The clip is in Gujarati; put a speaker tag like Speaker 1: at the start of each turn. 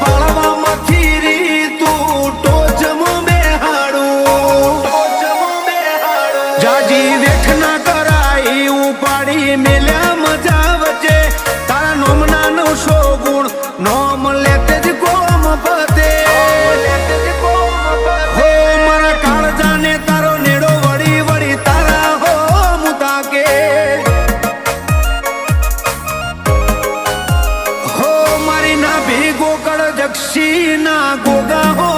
Speaker 1: પાળવામાંથી રી તું ટોચમાં બેહાડું જાજી વેઠ ના કરાઈ ઉપાડી મેલ્યા મજા વચ્ચે તારા નોમના 900 ગુણ નોમ લેતે જ કોમ પતે હો મારા કાળજાને તારો નેડો વળી વળી તારા હો મુતાકે હો મારી ના ભી ગોકળ જક્ષી ના ગોગા હો